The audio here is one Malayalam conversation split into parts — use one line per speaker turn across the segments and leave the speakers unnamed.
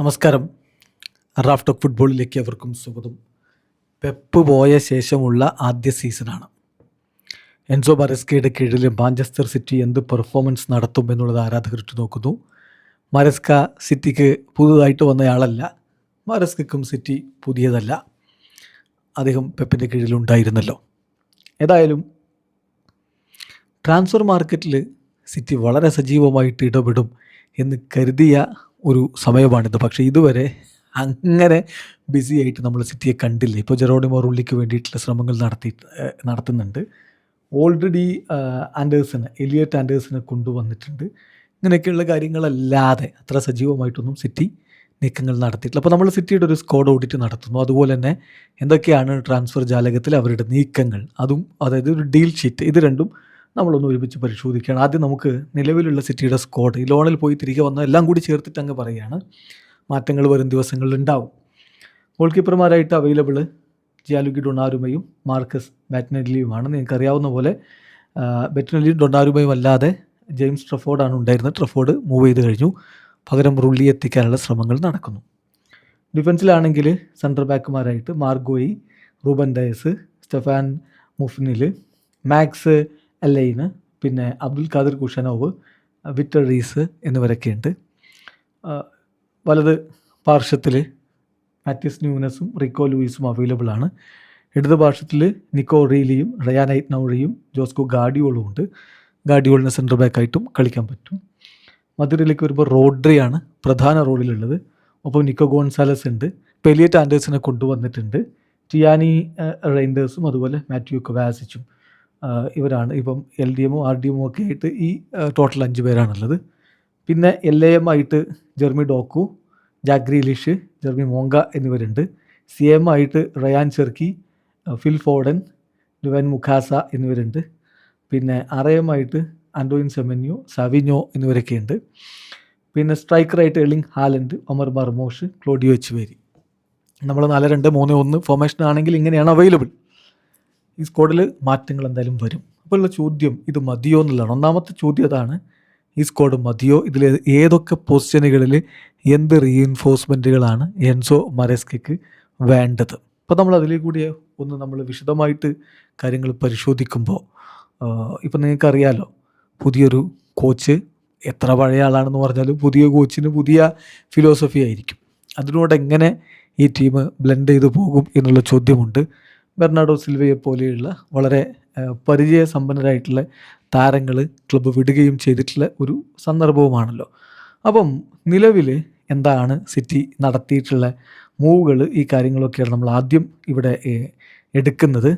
നമസ്കാരം. റാഫ് ടോക്ക് ഫുട്ബോളിലേക്ക് അവർക്കും സ്വാഗതം. പെപ്പ് പോയ ശേഷമുള്ള ആദ്യ സീസണാണ്. എൻസോ മരസ്കയുടെ കീഴിൽ മാഞ്ചസ്റ്റർ സിറ്റി എന്ത് പെർഫോമൻസ് നടത്തും എന്നുള്ളത് ആരാധകർ നോക്കുന്നു. മരസ്ക സിറ്റിക്ക് പുതുതായിട്ട് വന്നയാളല്ല. മരസ്കയ്ക്കും സിറ്റി പുതിയതല്ല. അദ്ദേഹം പെപ്പിൻ്റെ കീഴിലുണ്ടായിരുന്നല്ലോ. ഏതായാലും ട്രാൻസ്ഫർ മാർക്കറ്റിൽ സിറ്റി വളരെ സജീവമായിട്ട് ഇടപെടും എന്ന് കരുതിയ ഒരു സമയമാണിത്. പക്ഷേ ഇതുവരെ അങ്ങനെ ബിസി ആയിട്ട് നമ്മൾ സിറ്റിയെ കണ്ടില്ല. ഇപ്പോൾ ജെറോണിമോ റുള്ളിക്ക് വേണ്ടിയിട്ടുള്ള ശ്രമങ്ങൾ നടത്തുന്നുണ്ട്. ഓൾറെഡി എലിയറ്റ് ആൻഡേഴ്സനെ കൊണ്ടുവന്നിട്ടുണ്ട്. ഇങ്ങനെയൊക്കെയുള്ള കാര്യങ്ങളല്ലാതെ അത്ര സജീവമായിട്ടൊന്നും സിറ്റി നീക്കങ്ങൾ നടത്തിയിട്ടില്ല. അപ്പോൾ നമ്മൾ സിറ്റിയുടെ ഒരു സ്ക്വാഡ് ഓഡിറ്റ് നടത്തുന്നു. അതുപോലെ തന്നെ എന്തൊക്കെയാണ് ട്രാൻസ്ഫർ ജാലകത്തിൽ അവരുടെ നീക്കങ്ങൾ, അതും അതായത് ഒരു ഡീൽ ഷീറ്റ്, ഇത് രണ്ടും നമ്മളൊന്ന് ഒരുമിച്ച് പരിശോധിക്കുകയാണ്. ആദ്യം നമുക്ക് നിലവിലുള്ള സിറ്റിയുടെ സ്ക്വാഡ്, ഈ ലോണിൽ പോയി തിരികെ വന്ന എല്ലാം കൂടി ചേർത്തിട്ട് അങ്ങ് പറയുകയാണ്. മാറ്റങ്ങൾ വരും ദിവസങ്ങളിൽ ഉണ്ടാവും. ഗോൾ കീപ്പർമാരായിട്ട് അവൈലബിൾ ജിയാലുഗി ഡൊണാരുമയും മാർക്കസ് ബാറ്റ്നെല്ലിയുമാണ്. നിങ്ങൾക്കറിയാവുന്ന പോലെ ബാറ്റ്നെല്ലിയും ഡൊണാരുമയും അല്ലാതെ ജെയിംസ് ട്രഫോർഡാണ് ഉണ്ടായിരുന്നത്. ട്രഫോർഡ് മൂവ് ചെയ്ത് കഴിഞ്ഞു. പകരം റുള്ളി എത്തിക്കാനുള്ള ശ്രമങ്ങൾ നടക്കുന്നു. ഡിഫൻസിലാണെങ്കിൽ സെൻട്രൽ ബാക്കുമാരായിട്ട് മാർഗോയി, റൂബൻ ഡയസ്, സ്റ്റെഫാൻ മുഫ്നിൽ, മാക്സ് എല്ലൈന്, പിന്നെ Abdul Khadir Khusanov, Victor Reis എന്നിവരൊക്കെയുണ്ട്. വലത് പാർശ്വത്തിൽ മാത്യൂസ് ന്യൂനസും റിക്കോ ലൂയിസും അവൈലബിൾ ആണ്. ഇടത് പാർശ്വത്തിൽ നിക്കോ റീലിയും റയാൻ ഐറ്റ്നൗറിയും ജോസ്കോ ഗാഡിയോളും ഉണ്ട്. ഗാഡിയോളിനെ സെൻറ്റർ ബാക്കായിട്ടും കളിക്കാൻ പറ്റും. മധുരയിലേക്ക് വരുമ്പോൾ റോഡ്രിയാണ് പ്രധാന റോളിലുള്ളത്. ഒപ്പം നിക്കോ ഗോൺസാലസ് ഉണ്ട്. പെലിയറ്റ് ആൻഡേഴ്സിനെ കൊണ്ടുവന്നിട്ടുണ്ട്. ടിയാനി റെയിൻഡേഴ്സും അതുപോലെ മാത്യു കൊവാസിച്ചും ഇവരാണ്. ഇപ്പം LDMO RDMO ഒക്കെ ആയിട്ട് ഈ ടോട്ടൽ 5 പേരാണുള്ളത്. പിന്നെ LAM ആയിട്ട് Jeremy Doku, Jack Grealish, Jeremy Monga എന്നിവരുണ്ട്. CM ആയിട്ട് റയാൻ ചെർക്കി, ഫിൽ ഫോഡൻ, ലുവൻ മുഖാസ എന്നിവരുണ്ട്. പിന്നെ RM ആയിട്ട് ആൻഡോയിൻ സെമന്യോ, സാവിഞ്ഞോ എന്നിവരൊക്കെയുണ്ട്. പിന്നെ സ്ട്രൈക്കറായിട്ട് Erling Haaland, Omar Marmoush, Claudio Echeverri. നമ്മൾ 4-2-3-1 ഫോർമേഷൻ ആണെങ്കിൽ ഇങ്ങനെയാണ് അവൈലബിൾ. ഈ സ്ക്വാഡിൽ മാറ്റങ്ങൾ എന്തായാലും വരും. അപ്പോൾ ഉള്ള ചോദ്യം, ഇത് മതിയോ എന്നുള്ളതാണ്. ഒന്നാമത്തെ ചോദ്യം അതാണ്, ഈ സ്ക്വാഡ് മതിയോ? ഇതിൽ ഏതൊക്കെ പൊസിഷനുകളിൽ എന്ത് റീഇൻഫോഴ്സ്മെൻറ്റുകളാണ് എൻസോ മരസ്കയ്ക്ക് വേണ്ടത്? അപ്പോൾ നമ്മൾ അതിലേക്ക് കൂടി നമ്മൾ വിശദമായിട്ട് കാര്യങ്ങൾ പരിശോധിക്കുമ്പോൾ ഇപ്പം നിങ്ങൾക്കറിയാലോ, പുതിയൊരു കോച്ച് എത്ര പഴയ ആളാണെന്ന് പറഞ്ഞാലും പുതിയ കോച്ചിന് പുതിയ ഫിലോസഫി ആയിരിക്കും. അതിനോട് എങ്ങനെ ഈ ടീം ബ്ലെൻഡ് ചെയ്ത് പോകും എന്നുള്ള ചോദ്യമുണ്ട്. ബെർണാഡോ സിൽവയെ പോലെയുള്ള വളരെ പരിചയസമ്പന്നരായിട്ടുള്ള താരങ്ങൾ ക്ലബ്ബ് വിടുകയും ചെയ്തിട്ടുള്ള ഒരു സന്ദർഭവുമാണല്ലോ. അപ്പം നിലവിൽ എന്താണ് സിറ്റി നടത്തിയിട്ടുള്ള മൂവുകൾ, ഈ കാര്യങ്ങളൊക്കെയാണ് നമ്മൾ ആദ്യം ഇവിടെ എടുക്കുന്നത്.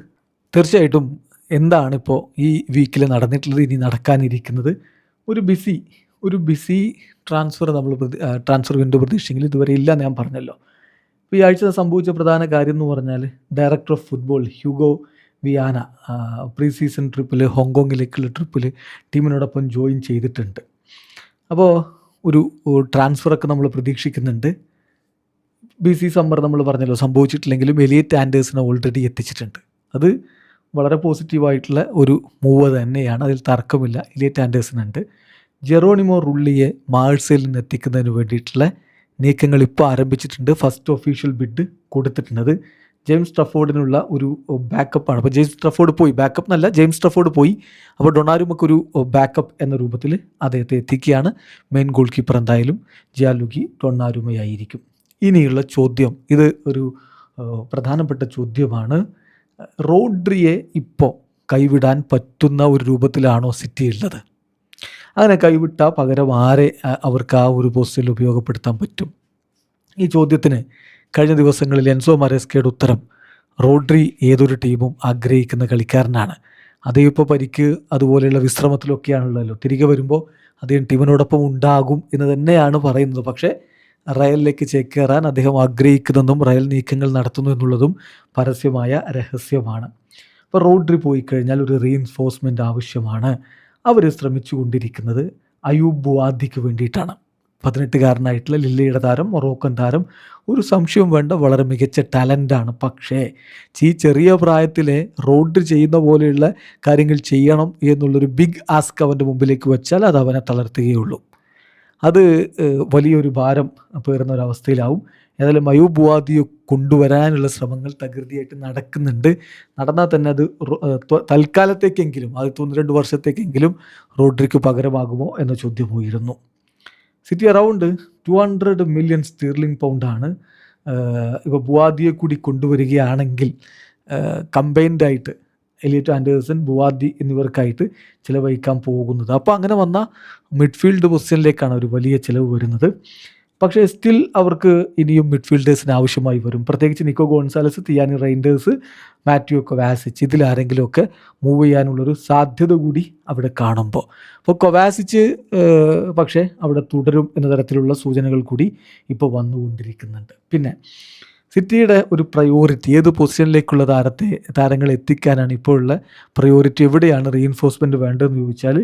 തീർച്ചയായിട്ടും എന്താണ് ഇപ്പോൾ ഈ വീക്കിൽ നടന്നിട്ടുള്ളത്, ഇനി നടക്കാനിരിക്കുന്നത്? ഒരു ബിസി ട്രാൻസ്ഫർ ട്രാൻസ്ഫർ വിൻഡോ പ്രതീക്ഷിച്ചെങ്കിൽ ഇതുവരെ ഇല്ല എന്ന് ഞാൻ പറഞ്ഞല്ലോ. ഇപ്പോൾ ഈ ആഴ്ച സംഭവിച്ച പ്രധാന കാര്യം എന്ന് പറഞ്ഞാൽ, director of football Hugo Viana pre season ട്രിപ്പിൽ, ഹോങ്കോങ്ങിലേക്കുള്ള ട്രിപ്പിൽ ടീമിനോടൊപ്പം ജോയിൻ ചെയ്തിട്ടുണ്ട്. അപ്പോൾ ഒരു ട്രാൻസ്ഫറൊക്കെ നമ്മൾ പ്രതീക്ഷിക്കുന്നുണ്ട്. BC സമ്മർ നമ്മൾ പറഞ്ഞല്ലോ, സംഭവിച്ചിട്ടില്ലെങ്കിലും എലിയറ്റ് ആൻഡേഴ്സിനെ ഓൾറെഡി എത്തിച്ചിട്ടുണ്ട്. അത് വളരെ പോസിറ്റീവായിട്ടുള്ള ഒരു മൂവ് തന്നെയാണ്, അതിൽ തർക്കമില്ല. എലിയറ്റ് ആൻഡേഴ്സിനുണ്ട്. ജെറോണിമോ റുള്ളിയെ മാഴ്സേലിൽ നിന്ന് എത്തിക്കുന്നതിന് വേണ്ടിയിട്ടുള്ള നീക്കങ്ങൾ ഇപ്പോൾ ആരംഭിച്ചിട്ടുണ്ട്. ഫസ്റ്റ് ഒഫീഷ്യൽ ബിഡ് കൊടുത്തിട്ടുണ്ട്. ജെയിംസ് ട്രഫോർഡിനുള്ള ഒരു ബാക്കപ്പാണ്. അപ്പോൾ ജെയിംസ് ട്രഫോർഡ് പോയി, ബാക്കപ്പ് എന്നല്ല, ജെയിംസ് ട്രഫോർഡ് പോയി. അപ്പോൾ ഡൊണാരുമക്കൊരു ബാക്കപ്പ് എന്ന രൂപത്തിൽ അദ്ദേഹത്തെ എത്തിക്കുകയാണ്. മെയിൻ ഗോൾ കീപ്പർ എന്തായാലും ജിയാലുഗി ഡൊണാരുമയായിരിക്കും. ഇനിയുള്ള ചോദ്യം, ഇത് ഒരു പ്രധാനപ്പെട്ട ചോദ്യമാണ്. റോഡ്രിയെ ഇപ്പോൾ കൈവിടാൻ പറ്റുന്ന ഒരു രൂപത്തിലാണോ സിറ്റി ഉള്ളത്? അങ്ങനെ കൈവിട്ടാൽ പകരം ആരെ അവർക്ക് ആ ഒരു പോസ്റ്റിൽ ഉപയോഗപ്പെടുത്താൻ പറ്റും? ഈ ചോദ്യത്തിന് കഴിഞ്ഞ ദിവസങ്ങളിൽ എൻസോ മരസ്കയുടെ ഉത്തരം, റോഡ്രി ഏതൊരു ടീമും ആഗ്രഹിക്കുന്ന കളിക്കാരനാണ്. അതേ ഇപ്പോൾ പരിക്ക് അതുപോലെയുള്ള വിശ്രമത്തിലൊക്കെയാണുള്ളല്ലോ. തിരികെ വരുമ്പോൾ അദ്ദേഹം ടീമിനോടൊപ്പം ഉണ്ടാകും എന്ന് തന്നെയാണ് പറയുന്നത്. പക്ഷേ റയലിലേക്ക് ചേക്കേറാൻ അദ്ദേഹം ആഗ്രഹിക്കുന്നതും റയൽ നീക്കങ്ങൾ നടത്തുന്നു എന്നുള്ളതും പരസ്യമായ രഹസ്യമാണ്. അപ്പോൾ റോഡ്രി പോയി കഴിഞ്ഞാൽ ഒരു റീഇൻഫോഴ്സ്മെൻറ്റ് ആവശ്യമാണ്. അവർ ശ്രമിച്ചു കൊണ്ടിരിക്കുന്നത് അയൂബ് ബുവാദിക്ക് വേണ്ടിയിട്ടാണ്. 18-കാരനായിട്ടുള്ള ലില്ലയുടെ താരം, മൊറോക്കൻ താരം, ഒരു സംശയവും വേണ്ട, വളരെ മികച്ച ടാലൻ്റാണ്. പക്ഷേ ഈ ചെറിയ പ്രായത്തിലെ റോഡ്രി ചെയ്യുന്ന പോലെയുള്ള കാര്യങ്ങൾ ചെയ്യണം എന്നുള്ളൊരു ബിഗ് ആസ്ക് അവൻ്റെ മുമ്പിലേക്ക് വെച്ചാൽ അത് അവനെ തളർത്തുകയുള്ളൂ. അത് വലിയൊരു ഭാരം പേറുന്ന ഒരവസ്ഥയിലാവും. ഏതായാലും അയൂബ് ബുവാദിയെ കൊണ്ടുവരാനുള്ള ശ്രമങ്ങൾ തകൃതിയായിട്ട് നടക്കുന്നുണ്ട്. നടന്നാൽ തന്നെ അത് തൽക്കാലത്തേക്കെങ്കിലും, അത് 1-2 വർഷത്തേക്കെങ്കിലും റോഡ്രിക്ക് പകരമാകുമോ എന്ന ചോദ്യം ഉയരുന്നു. സിറ്റി അറൗണ്ട് 200 മില്യൺ സ്റ്റീർലിംഗ് പൗണ്ടാണ് ഇപ്പോൾ ബുവാദിയെ കൂടി കൊണ്ടുവരികയാണെങ്കിൽ കമ്പൈൻഡായിട്ട് എലിയറ്റ് ആൻഡേഴ്സൺ, ബുവാദി എന്നിവർക്കായിട്ട് ചിലവഴിക്കാൻ പോകുന്നത്. അപ്പോൾ അങ്ങനെ വന്നാൽ മിഡ്ഫീൽഡ് പൊസിഷനിലേക്കാണ് ഒരു വലിയ ചിലവ് വരുന്നത്. പക്ഷേ സ്റ്റിൽ അവർക്ക് ഇനിയും മിഡ്ഫീൽഡേഴ്സിന് ആവശ്യമായി വരും. പ്രത്യേകിച്ച് Nico Gonzalez, Tijjani Reijnders, Mateo Kovacic, ഇതിലാരെങ്കിലുമൊക്കെ മൂവ് ചെയ്യാനുള്ളൊരു സാധ്യത കൂടി അവിടെ കാണുമ്പോൾ, അപ്പോൾ കൊവാസിച്ച് പക്ഷേ അവിടെ തുടരും എന്ന തരത്തിലുള്ള സൂചനകൾ കൂടി ഇപ്പോൾ വന്നുകൊണ്ടിരിക്കുന്നുണ്ട്. പിന്നെ സിറ്റിയുടെ ഒരു പ്രയോറിറ്റി ഏത് പൊസിഷനിലേക്കുള്ള താരങ്ങളെ എത്തിക്കാനാണ് ഇപ്പോഴുള്ള പ്രയോറിറ്റി, എവിടെയാണ് റീഇൻഫോഴ്സ്മെൻറ്റ് വേണ്ടതെന്ന് ചോദിച്ചാൽ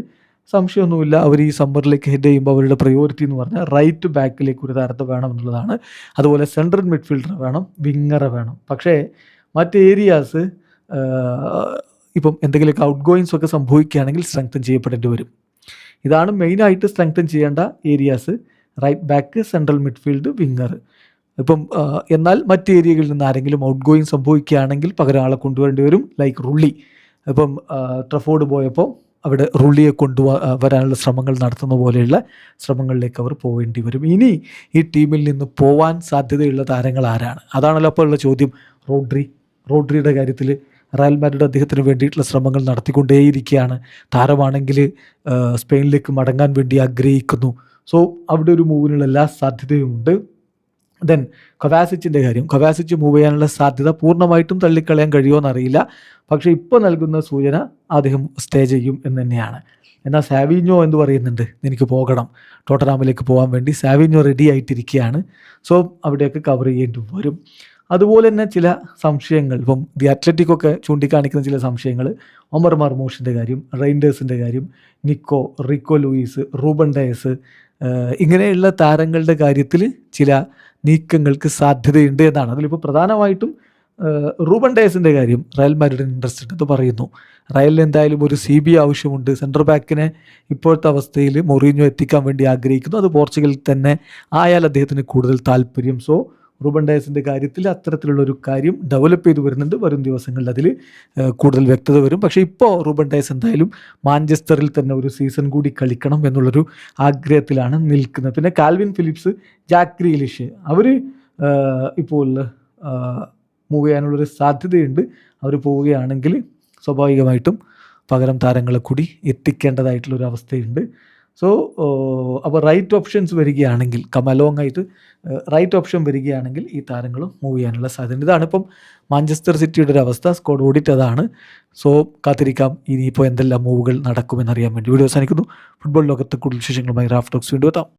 സംശയമൊന്നുമില്ല, അവർ ഈ സമ്മറിലേക്ക് ഹെഡ് ചെയ്യുമ്പോൾ അവരുടെ പ്രയോറിറ്റി എന്ന് പറഞ്ഞാൽ റൈറ്റ് ബാക്കിലേക്ക് ഒരു താരത്തെ വേണം എന്നുള്ളതാണ്. അതുപോലെ സെൻട്രൽ മിഡ്ഫീൽഡർ വേണം, വിങ്ങറെ വേണം. പക്ഷേ മറ്റ് ഏരിയാസ് ഇപ്പം എന്തെങ്കിലുമൊക്കെ ഔട്ട് ഗോയിങ്സ് ഒക്കെ സംഭവിക്കുകയാണെങ്കിൽ സ്ട്രെങ്തൻ ചെയ്യപ്പെടേണ്ടി വരും. ഇതാണ് മെയിനായിട്ട് സ്ട്രെങ്തൻ ചെയ്യേണ്ട areas: right back, central midfield, winger. ഇപ്പം എന്നാൽ മറ്റ് ഏരിയകളിൽ നിന്ന് ആരെങ്കിലും ഔട്ട് ഗോയിങ് സംഭവിക്കുകയാണെങ്കിൽ പകരം ആളെ കൊണ്ടുവരേണ്ടി വരും. ലൈക്ക് റുള്ളി. ഇപ്പം ട്രഫോർഡ് പോയപ്പോൾ അവിടെ റുള്ളിയെ വരാനുള്ള ശ്രമങ്ങൾ നടത്തുന്ന പോലെയുള്ള ശ്രമങ്ങളിലേക്ക് അവർ പോവേണ്ടി വരും. ഇനി ഈ ടീമിൽ നിന്ന് പോവാൻ സാധ്യതയുള്ള താരങ്ങൾ ആരാണ്? അതാണല്ലോ അപ്പോൾ ഉള്ള ചോദ്യം. റോഡ്രിയുടെ കാര്യത്തിൽ റയൽ മാഡ്രിഡ് അദ്ദേഹത്തിന് വേണ്ടിയിട്ടുള്ള ശ്രമങ്ങൾ നടത്തിക്കൊണ്ടേയിരിക്കുകയാണ്. താരമാണെങ്കിൽ സ്പെയിനിലേക്ക് മടങ്ങാൻ വേണ്ടി ആഗ്രഹിക്കുന്നു. സോ അവിടെ ഒരു മൂവിനുള്ള എല്ലാ സാധ്യതയുമുണ്ട്. ദെൻ കൊവാസിച്ചിൻ്റെ കാര്യം, കൊവാസിച്ച് മൂവ് ചെയ്യാനുള്ള സാധ്യത പൂർണ്ണമായിട്ടും തള്ളിക്കളയാൻ കഴിയുമോ എന്നറിയില്ല. പക്ഷേ ഇപ്പോൾ നൽകുന്ന സൂചന അദ്ദേഹം സ്റ്റേ ചെയ്യും എന്ന് തന്നെയാണ്. എന്നാൽ സാവിഞ്ഞോ എന്ന് പറയുന്നുണ്ട്, എനിക്ക് പോകണം, ടോട്ടനാമിലേക്ക് പോകാൻ വേണ്ടി സാവിഞ്ഞോ റെഡി ആയിട്ടിരിക്കുകയാണ്. സോ അവിടെയൊക്കെ കവർ ചെയ്യേണ്ടി വരും. അതുപോലെ തന്നെ ചില സംശയങ്ങൾ, ഇപ്പം ദി അത്ലറ്റിക്കൊക്കെ ചൂണ്ടിക്കാണിക്കുന്ന ചില സംശയങ്ങൾ: ഒമർ മർമൂഷിൻ്റെ കാര്യം, റൈൻഡേഴ്സിൻ്റെ കാര്യം, റിക്കോ ലൂയിസ്, റൂബൻ ഡയസ്, ഇങ്ങനെയുള്ള താരങ്ങളുടെ കാര്യത്തിൽ ചില നീക്കങ്ങൾക്ക് സാധ്യതയുണ്ട് എന്നാണ്. അതിലിപ്പോൾ പ്രധാനമായിട്ടും റൂബൻ ഡയസിൻ്റെ കാര്യം റയൽ മാഡ്രിഡിന് ഇൻട്രസ്റ്റഡ് എന്ന് പറയുന്നു. റയലിന് എന്തായാലും ഒരു CB ആവശ്യമുണ്ട്. സെൻട്രൽ ബാക്കിനെ ഇപ്പോഴത്തെ അവസ്ഥയിൽ മൊറീഞ്ഞോ എത്തിക്കാൻ വേണ്ടി ആഗ്രഹിക്കുന്നു. അത് പോർച്ചുഗലിൽ തന്നെ ആയാൽ അദ്ദേഹത്തിന് കൂടുതൽ താല്പര്യം. സോ റൂബൻ ഡയസിൻ്റെ കാര്യത്തിൽ അത്തരത്തിലുള്ളൊരു കാര്യം ഡെവലപ്പ് ചെയ്ത് വരുന്നുണ്ട്. വരും ദിവസങ്ങളിൽ അതിൽ കൂടുതൽ വ്യക്തത വരും. പക്ഷേ ഇപ്പോൾ റൂബൻ ഡയസ് എന്തായാലും മാഞ്ചസ്റ്ററിൽ തന്നെ ഒരു സീസൺ കൂടി കളിക്കണം എന്നുള്ളൊരു ആഗ്രഹത്തിലാണ് നിൽക്കുന്നത്. പിന്നെ കാൽവിൻ ഫിലിപ്സ്, ജാക്ക് ഗ്രീലിഷ്, അവർ ഇപ്പോൾ മൂവ് ചെയ്യാനുള്ളൊരു സാധ്യതയുണ്ട്. അവർ പോവുകയാണെങ്കിൽ സ്വാഭാവികമായിട്ടും പകരം താരങ്ങളെ കൂടി എത്തിക്കേണ്ടതായിട്ടുള്ളൊരു അവസ്ഥയുണ്ട്. സോ അപ്പോൾ റൈറ്റ് ഓപ്ഷൻസ് വരികയാണെങ്കിൽ, കമലോങ് ആയിട്ട് റൈറ്റ് ഓപ്ഷൻ വരികയാണെങ്കിൽ ഈ താരങ്ങളും മൂവ് ചെയ്യാനുള്ള സാധ്യത. ഇതാണിപ്പം മാഞ്ചസ്റ്റർ സിറ്റിയുടെ ഒരു അവസ്ഥ. സ്ക്വാഡ് ഓഡിറ്റ് അതാണ്. സോ കാത്തിരിക്കാം ഇനിയിപ്പോൾ എന്തെല്ലാം മൂവുകൾ നടക്കുമെന്നറിയാൻ വേണ്ടി. വീഡിയോ അവസാനിക്കുന്നു. ഫുട്ബോൾ ലോകത്തെ കൂടുതൽ വിശേഷങ്ങളുമായി റാഫ് ടോക്സ് വീണ്ടും എത്താം.